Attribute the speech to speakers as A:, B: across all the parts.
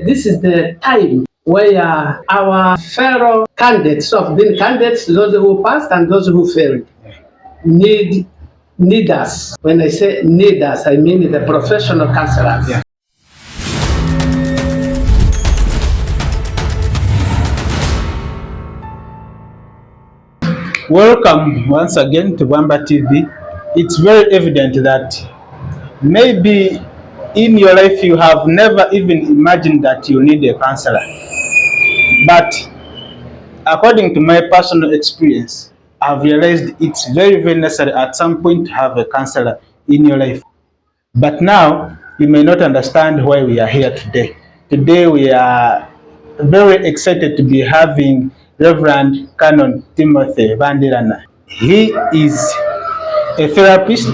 A: This is the time where our fellow candidates, of being candidates, those who passed and those who failed, need us. When I say need us, I mean the professional counselors. Yeah.
B: Welcome once again to Bamba TV. It's very evident that maybe in your life you have never even imagined that you need a counselor. But according to my personal experience, I've realized it's very, very necessary at some point to have a counselor in your life. But now you may not understand why we are here today. Today we are very excited to be having Reverend Canon Timothy Bandirana. He is a therapist,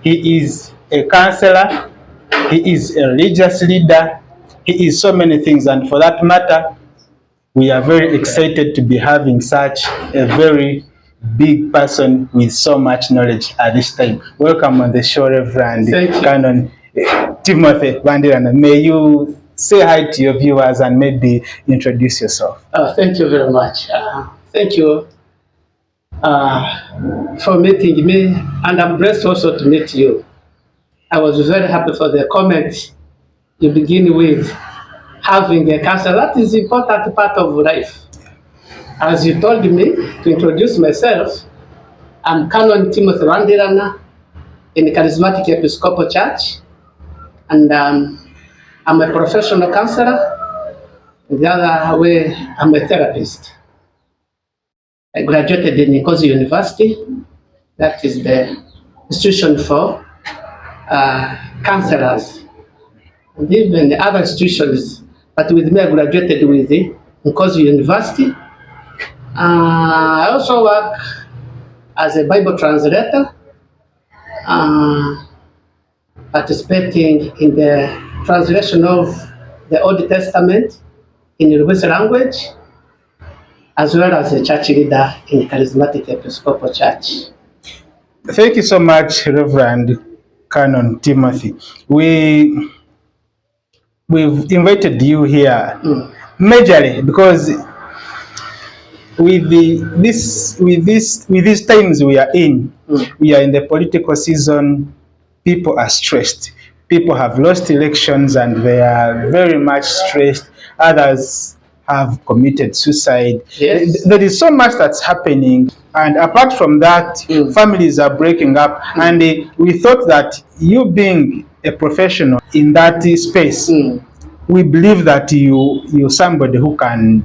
B: he is a counselor, he is a religious leader, he is so many things, and for that matter, we are very excited to be having such a very big person with so much knowledge at this time. Welcome on the show, Reverend Canon Timothy Bandirana. May you say hi to your viewers and maybe introduce yourself.
A: Thank you very much. Thank you for meeting me, and I'm blessed also to meet you. I was very happy for the comment you begin with, having a counselor. That is an important part of life. As you told me to introduce myself, I'm Canon Timothy Bandirana in the Charismatic Episcopal Church, and I'm a professional counselor. The other way, I'm a therapist. I graduated in Nkozi University. That is the institution for counselors, and even other institutions. But with me, I graduated with the Nkozi University. I also work as a Bible translator, participating in the translation of the Old Testament in Yoruba language, as well as a church leader in Charismatic Episcopal Church.
B: Thank you so much, Reverend Canon Timothy. We've invited you here majorly because with these times we are in the political season. People are stressed. People have lost elections and they are very much stressed. Others have committed suicide.
A: Yes.
B: There is so much that's happening, and apart from that, families are breaking up. And we thought that you being a professional in that space, we believe that you're somebody who can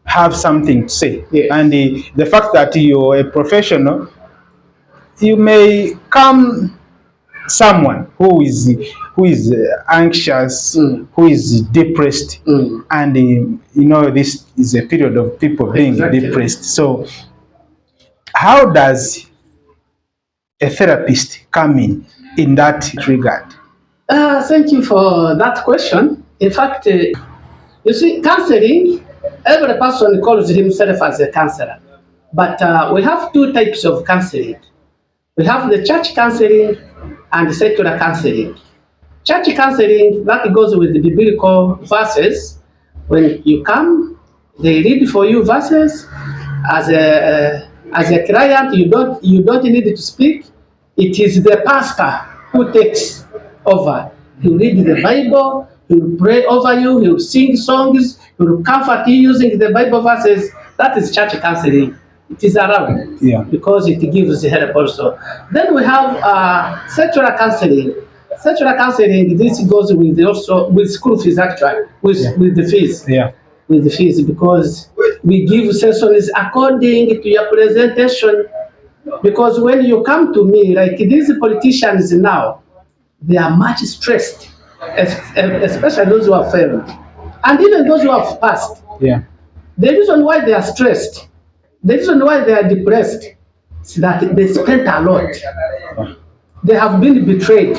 B: have something to say.
A: Yes.
B: And the fact that you're a professional, you may come someone who is anxious, who is depressed, and this is a period of people being depressed. So how does a therapist come in that regard?
A: Thank you for that question. In fact, you see, counseling, every person calls himself as a counselor. But we have two types of counseling. We have the church counseling and secular counseling. Church counseling, that goes with the biblical verses. When you come, they read for you verses. As a client, you don't need to speak. It is the pastor who takes over. He'll read the Bible, he'll pray over you, he'll sing songs, he'll comfort you using the Bible verses. That is church counseling. It is around, because it gives help also. Then we have secular counseling. Secular counseling, this goes with school fees, actually, with the fees.
B: Yeah.
A: With the fees, because we give sessions according to your presentation. Because when you come to me, like these politicians now, they are much stressed, especially those who have failed, and even those who have passed.
B: Yeah.
A: The reason why they are stressed, the reason why they are depressed, is that they spent a lot. They have been betrayed.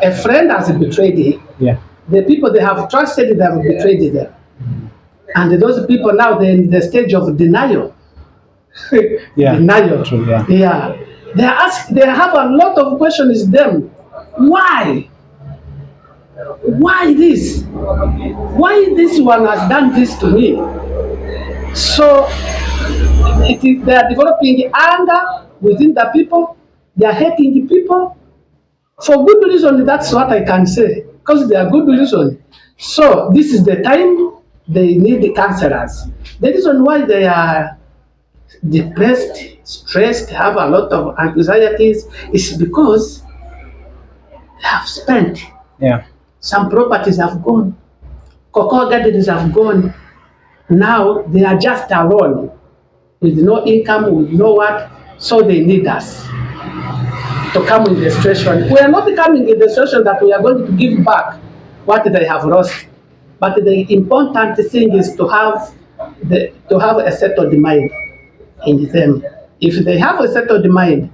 A: A friend has betrayed him.
B: Yeah.
A: The people they have trusted, they have betrayed them. And those people now, they're in the stage of denial. Denial.
B: True, yeah.
A: They have a lot of questions them. Why? why this? Why this one has done this to me? So they are developing anger within the people. They are hating people for good reason. That's what I can say, because they are good reason. So this is the time they need the counselors. The reason why they are depressed, stressed, have a lot of anxieties is because they have spent.
B: Yeah.
A: Some properties have gone, cocoa gardens have gone. Now they are just alone with no income, with no what, so they need us to come in the situation. We are not coming in the situation that we are going to give back what they have lost, but the important thing is to have a settled mind in them. If they have a settled mind,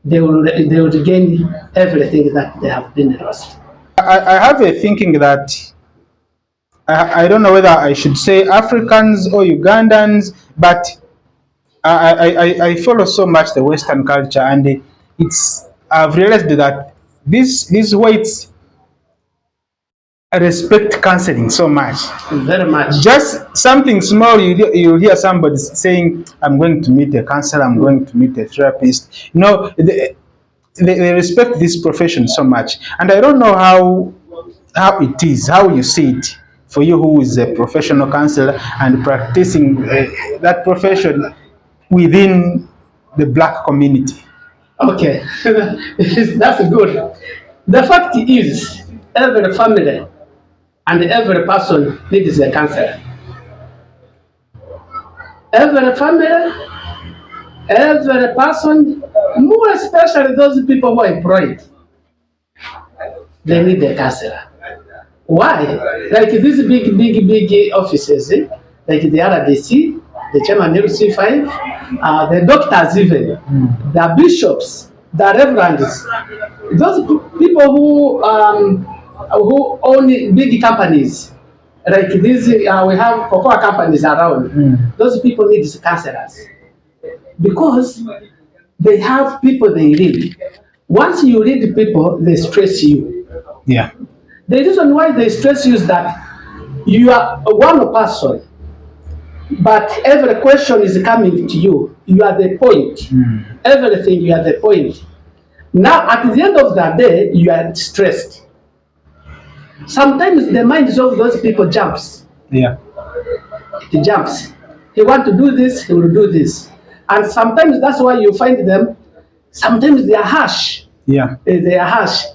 A: they will regain everything that they have been lost.
B: I have a thinking that I don't know whether I should say Africans or Ugandans, but I follow so much the Western culture, and I've realized that these whites respect counseling so much.
A: Very much.
B: Just something small, you hear somebody saying, "I'm going to meet a counselor. I'm going to meet a therapist." You know, they respect this profession so much, and I don't know how it is, how you see it for you who is a professional counselor and practicing that profession within the black community.
A: Okay, that's good. The fact is, every family and every person needs a counselor. Every family, every person, more especially those people who are employed, they need a counselor. Why? Like these big offices, like the RDC, the chairman LC5, the doctors even, the bishops, the reverends, those people who own big companies, like these, we have cocoa companies around. Those people need counselors because they have people they lead. Once you lead people, they stress you.
B: Yeah.
A: The reason why they stress you is that you are one person, but every question is coming to you. You are the point. Everything, you are the point. Now, at the end of the day, you are stressed. Sometimes the minds of those people jumps.
B: Yeah.
A: It jumps. He want to do this, he will do this. And sometimes that's why you find them, sometimes they are harsh.
B: Yeah.
A: They are harsh.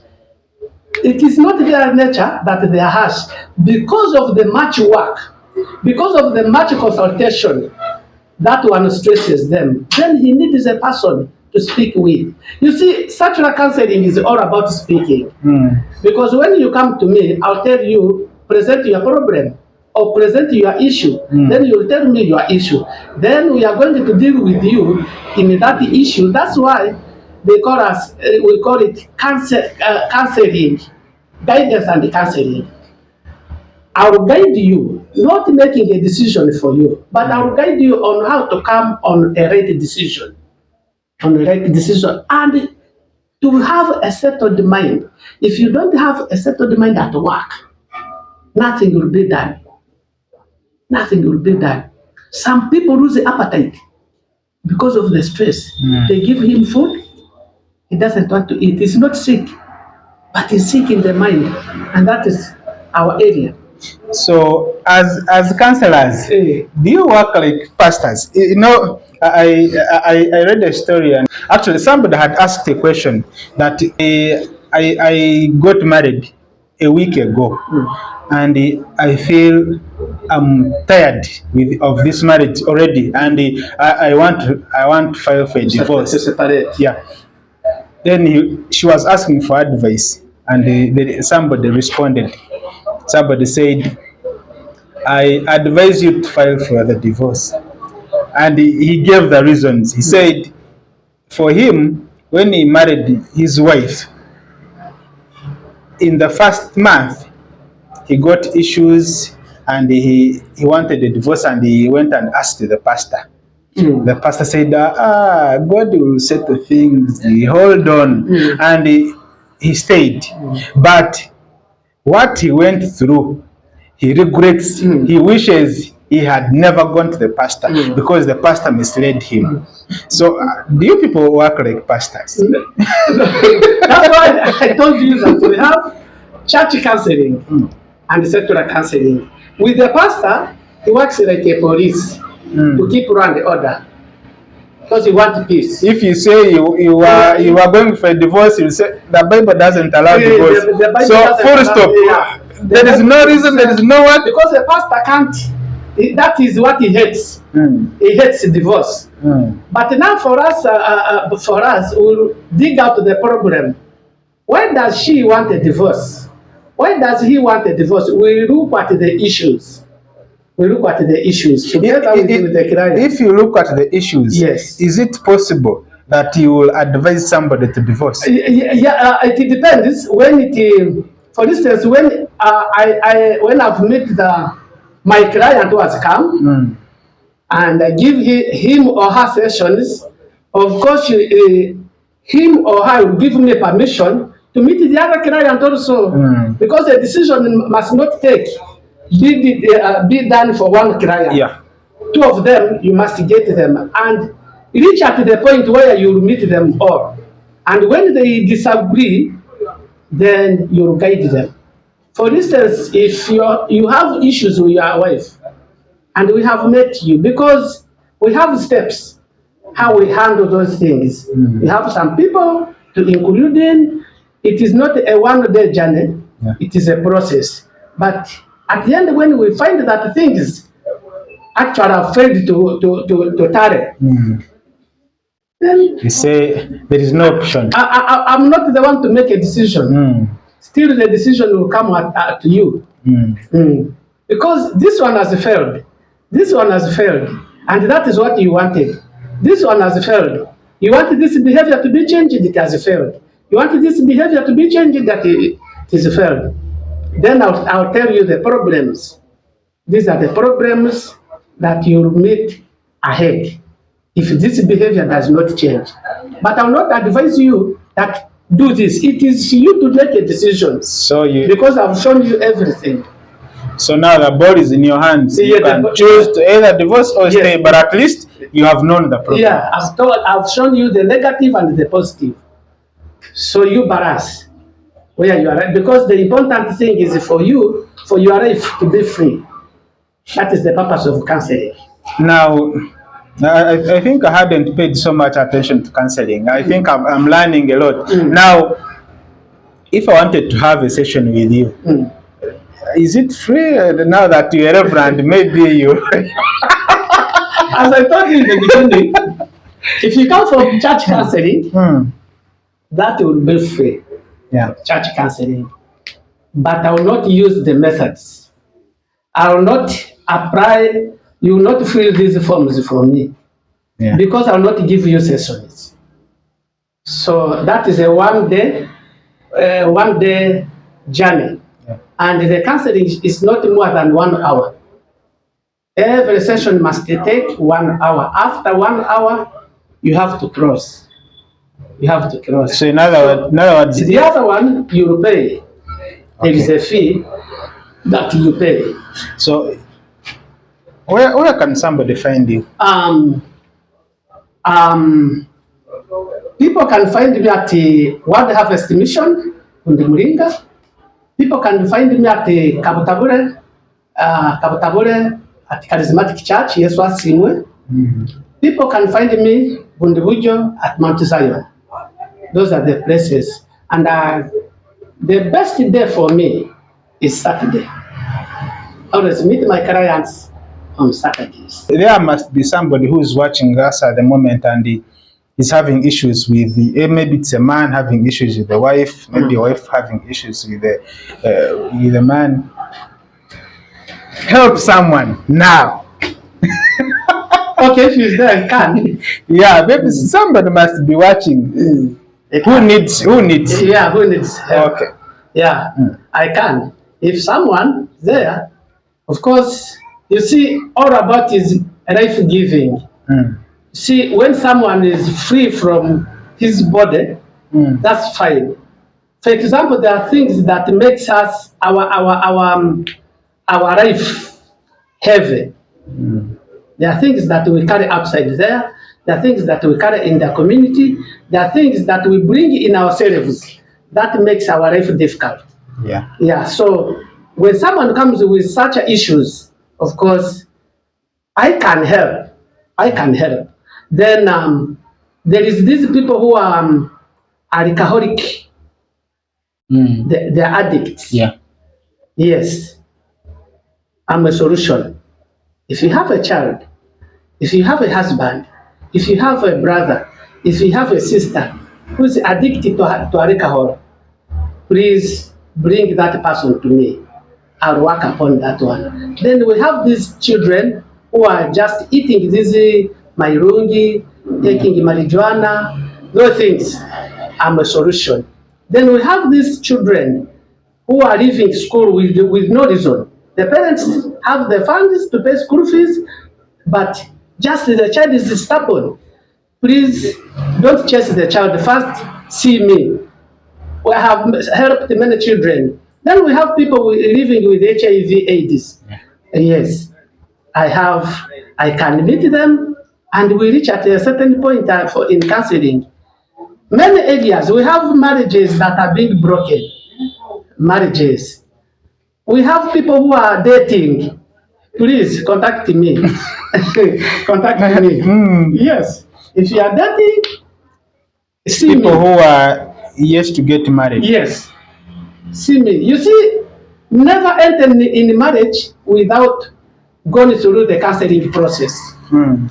A: It is not their nature that they are harsh. Because of the much work, because of the much consultation, that one stresses them. Then he needs a person to speak with. You see, sexual counseling is all about speaking. Because when you come to me, I'll tell you, present your problem or present your issue. Then you'll tell me your issue. Then we are going to deal with you in that issue. That's why they call us, we call it counseling, guidance and counseling. I will guide you, not making a decision for you, but I will guide you on how to come on a right decision, and to have a settled mind. If you don't have a settled mind at work, nothing will be done. Nothing will be done. Some people lose the appetite because of the stress. They give him food, he doesn't want to eat. He's not sick, but he's sick in the mind, and that is our area.
B: So, as counselors, do you work like pastors? You know, I read a story, and actually somebody had asked a question that I got married a week ago, and I feel I'm tired of this marriage already, and I want to file for a divorce.
A: Separate.
B: Yeah. Then she was asking for advice, and somebody responded. Somebody said, "I advise you to file for the divorce." And he gave the reasons. He said, for him, when he married his wife, in the first month, he got issues and he wanted a divorce, and he went and asked the pastor. The pastor said, God will settle things. Hold on. And he stayed. But what he went through, he regrets, he wishes he had never gone to the pastor because the pastor misled him. So, do you people work like pastors?
A: That's why I told you that we have church counseling and secular counseling. With the pastor, he works like a police to keep around the order because he wants peace.
B: If you say you are going for a divorce, you say the Bible doesn't allow divorce.
A: The Bible
B: So
A: doesn't
B: full
A: allow-
B: stop.
A: yeah.
B: There is no reason. There is no what.
A: Because the pastor can't. That is what he hates. He hates divorce. But now for us, we'll dig out the problem. Why does she want a divorce? Why does he want a divorce? We look at the issues. We look at the issues together with the client.
B: If you look at the issues,
A: Yes.
B: is it possible that you will advise somebody to divorce?
A: Yeah, it depends. When it, for instance, when when I've met my client who has come and I give him or her sessions, of course, him or her will give me permission to meet the other client also, because the decision must not be done for one client.
B: Yeah.
A: Two of them, you must get them and reach at the point where you meet them all. And when they disagree, then you guide them. For instance, if you have issues with your wife, and we have met you, because we have steps how we handle those things. We have some people to include in. It is not a one-day journey. It is a process. But at the end, when we find that things actually are failed to tarry, then
B: You say there is no option.
A: I'm not the one to make a decision. Still, the decision will come at you. Because this one has failed. This one has failed. And that is what you wanted. This one has failed. You wanted this behavior to be changed, it has failed. You wanted this behavior to be changed, that it is failed. Then I'll tell you the problems. These are the problems that you'll meet ahead if this behavior does not change. But I will not advise you that do this. It is you to make a decision. Because I've shown you everything.
B: So now the ball is in your hands.
A: Yeah,
B: You can choose to either divorce or stay, but at least you have known the problem.
A: Yeah, I've shown you the negative and the positive. So you balance where you are at. Because the important thing is for you, for your life to be free. That is the purpose of counseling.
B: Now, I think I hadn't paid so much attention to counseling. I think I'm learning a lot. Now, if I wanted to have a session with you, is it free now that you're a reverend? Maybe you.
A: As I told you in the beginning, if you come from church counseling, that will be free.
B: Yeah.
A: Church counseling. But I will not use the methods. I will not apply, you will not fill these forms for me.
B: Yeah.
A: Because I will not give you sessions. So that is a one day journey.
B: Yeah.
A: And the counseling is not more than 1 hour. Every session must take 1 hour. After 1 hour, you have to cross. You have to cross.
B: So in other words,
A: The other one, you pay. There is a fee that you pay.
B: So where can somebody find you?
A: People can find me at World Harvest Mission on the Muringa. People can find me at Kabutabure at Charismatic Church, Yesu Asimwe. People can find me Bundibujo at Mount Zion. Those are the places. And the best day for me is Saturday. I always meet my clients on Saturdays.
B: There must be somebody who is watching us at the moment and is having issues with maybe it's a man having issues with the wife, maybe a wife having issues with the man. Help someone now.
A: Okay, if he's there, I can.
B: Yeah, maybe somebody must be watching. Who needs?
A: Yeah, who needs help?
B: Okay.
A: Yeah, I can. If someone there, of course, you see, all about is life giving. See, when someone is free from his body, that's fine. For example, there are things that makes us our life heavy. There are things that we carry outside there. There are things that we carry in the community. There are things that we bring in ourselves that makes our life difficult.
B: Yeah.
A: Yeah. So when someone comes with such issues, of course, I can help. I can help. Then there is these people who are alcoholic. They're addicts.
B: Yeah.
A: Yes, I'm a solution. If you have a child, if you have a husband, if you have a brother, if you have a sister who's addicted to alcohol, please bring that person to me. I'll work upon that one. Then we have these children who are just eating this mairungi, taking marijuana, those things. I'm a solution. Then we have these children who are leaving school with no reason. The parents have the funds to pay school fees, but just the child is stubborn. Please don't chase the child. First, see me. We have helped many children. Then we have people living with HIV/AIDS. Yes, I can meet them, and we reach at a certain point in counseling. Many areas we have marriages that are being broken. Marriages. We have people who are dating. Please contact me. Contact me. Yes. If you are dating, see
B: People
A: me.
B: who are yet to get married.
A: Yes. See me. You see, never enter in marriage without going through the counseling process.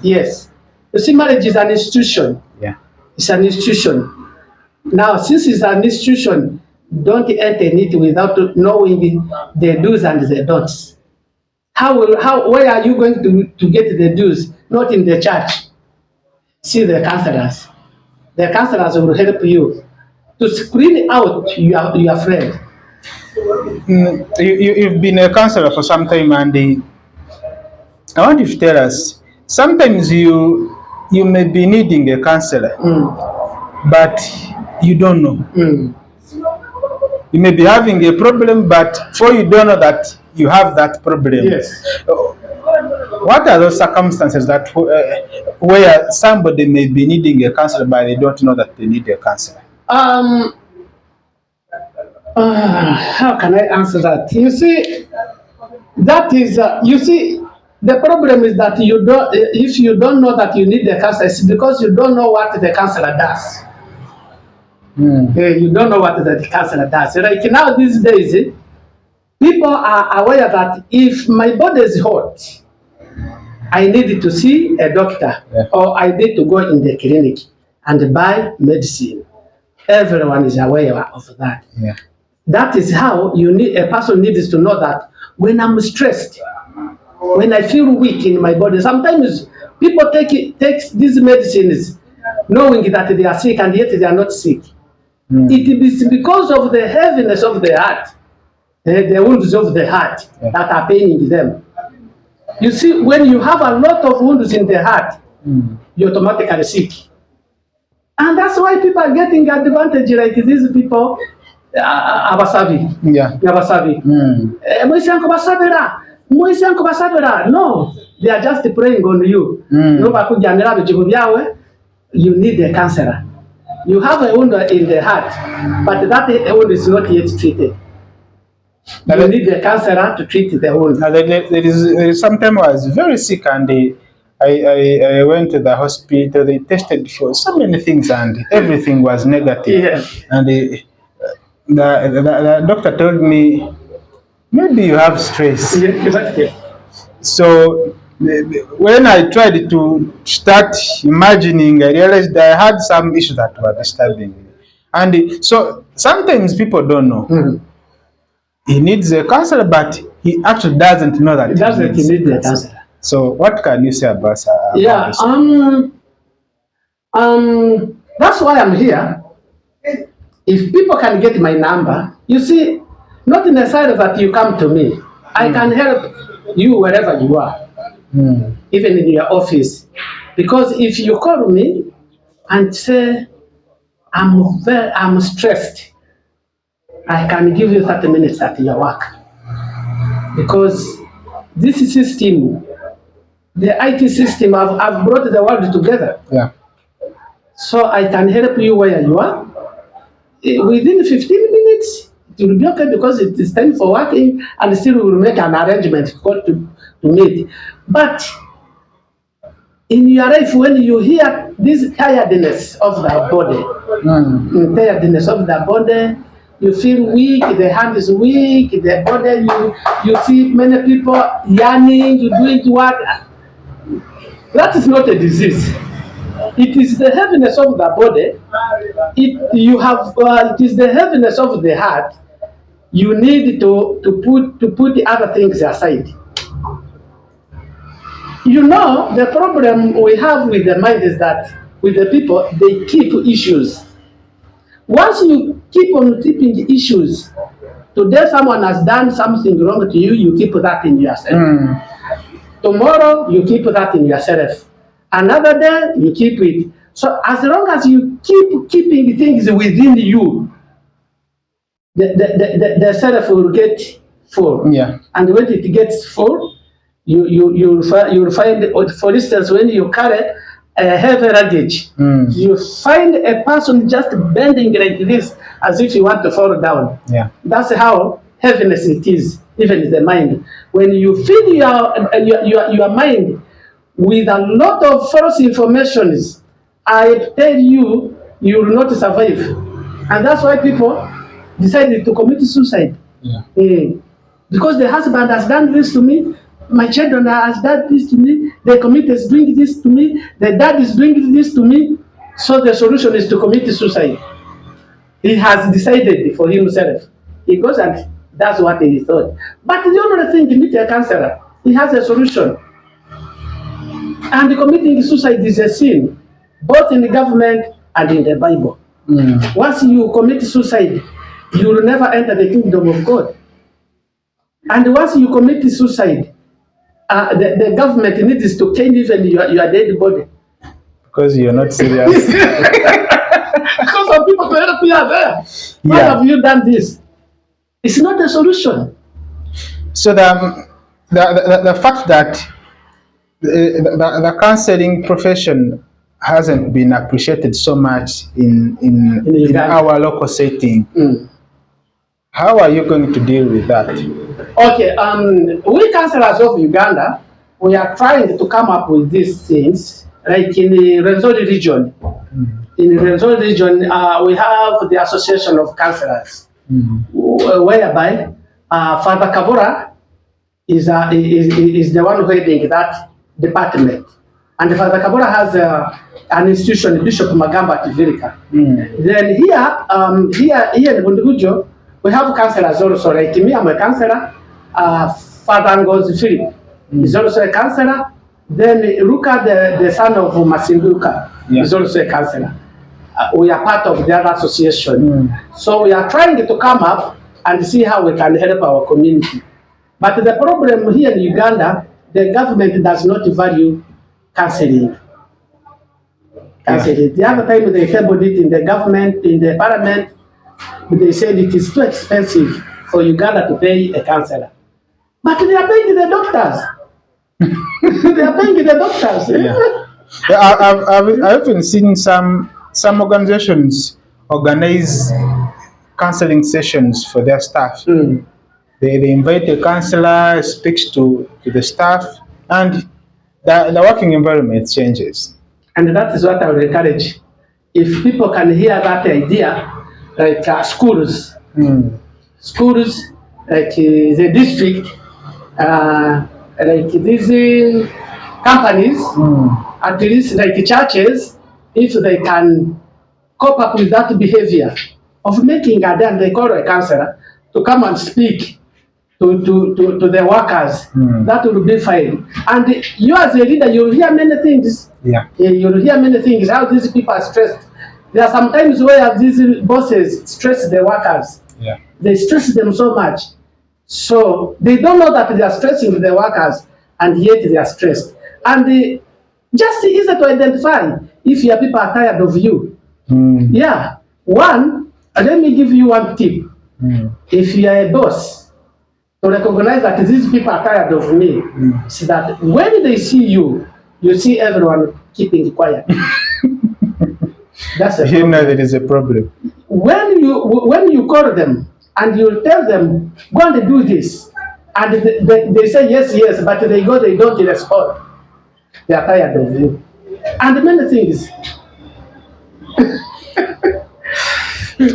A: Yes. You see, marriage is an institution.
B: Yeah.
A: It's an institution. Now, since it's an institution, don't enter in it without knowing the do's and the don'ts. Where are you going to get the do's? Not in the church. See the counselors. The counselors will help you to screen out your friend.
B: You've been a counselor for some time, and I want you to tell us. Sometimes you may be needing a counselor, but you don't know. You may be having a problem, but for you don't know that you have that problem.
A: Yes.
B: What are those circumstances that where somebody may be needing a counselor, but they don't know that they need a counselor?
A: How can I answer that? You see, that is, the problem is that you don't. If you don't know that you need the counselor, it's because you don't know what the counselor does. You don't know what the counselor does. Like now these days, people are aware that if my body is hot, I need to see a doctor, or I need to go in the clinic and buy medicine. Everyone is aware of that.
B: Yeah.
A: That is how a person needs to know that when I'm stressed, when I feel weak in my body, sometimes people take these medicines knowing that they are sick and yet they are not sick. It is because of the heaviness of the heart, the wounds of the heart that are paining them. You see, when you have a lot of wounds in the heart, you're automatically sick. And that's why people are getting advantage like these people, Abasabi.
B: Yeah.
A: Abasabi. No, they are just praying on you. You need a counselor. You have a wound in the heart, but that wound is not yet treated. You need a counselor to treat the wound.
B: There is sometime I was very sick, and I went to the hospital. They tested for so many things, and everything was negative.
A: Yes.
B: And the doctor told me, maybe you have stress.
A: Exactly.
B: So when I tried to start imagining, I realized I had some issues that were disturbing me. And so sometimes people don't know. He needs a counselor, but he actually doesn't know that
A: He doesn't need a counselor.
B: So what can you say about this?
A: That's why I'm here. If people can get my number, you see, not necessarily that you come to me. I can help you wherever you are, even in your office. Because if you call me and say, I'm stressed, I can give you 30 minutes at your work. Because this system, the IT system, have brought the world together.
B: Yeah.
A: So I can help you where you are. Within 15 minutes, it will be okay because it is time for working, and still we will make an arrangement to meet. But in your life, when you hear this tiredness of the body, tiredness of the body, you feel weak, the hand is weak, the body, you see many people yearning, you do it what? That is not a disease. It is the heaviness of the body. It is the heaviness of the heart. You need to put the other things aside. You know, the problem we have with the mind is that with the people, they keep issues. Once you keep on keeping issues, today someone has done something wrong to you, you keep that in yourself. Tomorrow, you keep that in yourself. Another day, you keep it. So as long as you keep keeping things within you, the self will get full.
B: Yeah.
A: And when it gets full, you'll find, for instance, when you carry a heavy luggage, you find a person just bending like this as if you want to fall down.
B: Yeah.
A: That's how heaviness it is, even the mind. When you feed your mind with a lot of false information, I tell you, you will not survive. And that's why people decided to commit suicide.
B: Yeah.
A: Because the husband has done this to me, my children has done this to me, the committee is doing this to me, the dad is doing this to me, so the solution is to commit suicide. He has decided for himself. He goes and that's what he thought. But the only thing, meet a counselor, he has a solution. And committing suicide is a sin, both in the government and in the Bible. Once you commit suicide, you will never enter the kingdom of God. And once you commit suicide, the government needs to change even your dead body.
B: Because you're not serious.
A: Because some people to help you are there. Why have you done this? It's not a solution.
B: So the fact that the counseling profession hasn't been appreciated so much in our local setting, how are you going to deal with that?
A: Okay, we counselors of Uganda, we are trying to come up with these things, like in the Rwenzori region. In the Rwenzori region, we have the Association of Counselors, whereby Father Kabura is the one heading that department. And Father Kabura has an institution, Bishop Magamba Tivirika. Then here in Bundugujo, we have counselors also, like me, I'm a counselor. Father Ngozi Philip is also a counselor. Then Ruka, the son of Masinduka, is also a counselor. We are part of the other association. So we are trying to come up and see how we can help our community. But the problem here in Uganda, the government does not value counseling. The other time they tabled it in the government, in the parliament, they said it is too expensive for Uganda to pay a counselor. But they are paying the doctors. They are paying the doctors.
B: I've even seen some organizations organize counseling sessions for their staff. They invite a counselor, speaks to the staff, and the working environment changes.
A: And that is what I would encourage. If people can hear that idea, like schools, like the district, like these companies, at least like churches, if they can cope up with that behavior of making a then they call a counselor to come and speak to the workers, that will be fine. And you as a leader, you'll hear many things. You'll hear many things, how these people are stressed. There are sometimes where these bosses stress the workers. They stress them so much. So they don't know that they are stressing the workers, and yet they are stressed. And just easy to identify if your people are tired of you. One, let me give you one tip. If you are a boss, to recognize that these people are tired of me, so that when they see you, you see everyone keeping quiet. That's a
B: You
A: problem.
B: know there is a problem.
A: When you call them and you tell them, go and do this, and they say yes, but they don't respond. They are tired of you. And many things.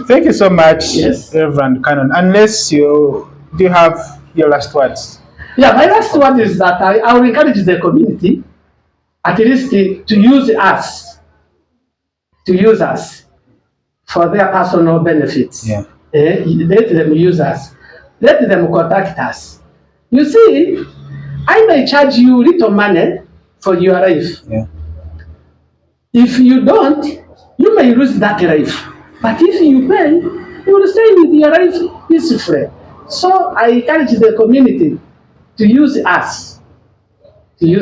B: Thank you so much,
A: Yes.
B: Reverend Cannon. Unless do you have your last words?
A: Yeah, my last one is that I will encourage the community, at least to use us for their personal benefits.
B: Yeah.
A: Let them use us. Let them contact us. You see, I may charge you little money for your life.
B: Yeah.
A: If you don't, you may lose that life. But if you pay, you will stay with your life peacefully. So I encourage the community to use us.
B: Yeah.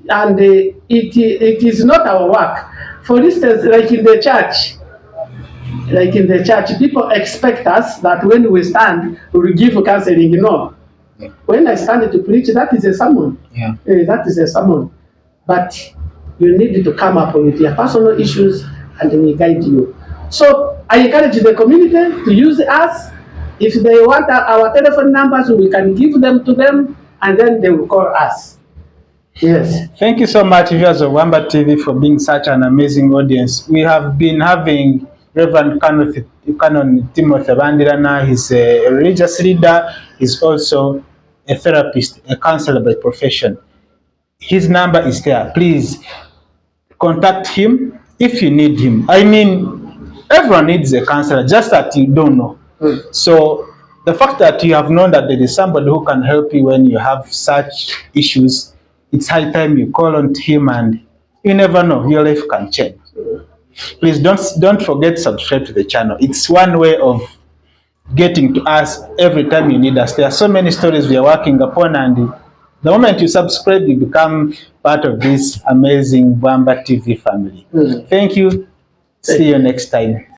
A: And it is not our work. For instance, like in the church, people expect us that when we stand, we will give counseling. No.
B: Yeah.
A: When I stand to preach, that is a sermon.
B: Yeah.
A: That is a sermon. But you need to come up with your personal issues and we guide you. So I encourage the community to use us. If they want our telephone numbers, we can give them to them and then they will call us. Yes.
B: Thank you so much, viewers of Wamba TV, for being such an amazing audience. We have been having Reverend Canon Timothy Bandirana. He's a religious leader. He's also a therapist, a counselor by profession. His number is there. Please contact him if you need him. I mean, everyone needs a counselor, just that you don't know. So the fact that you have known that there is somebody who can help you when you have such issues, it's high time you call on him, and you never know, your life can change. Please don't forget to subscribe to the channel. It's one way of getting to us every time you need us. There are so many stories we are working upon, and the moment you subscribe, you become part of this amazing Wamba TV family. Thank you. See you next time.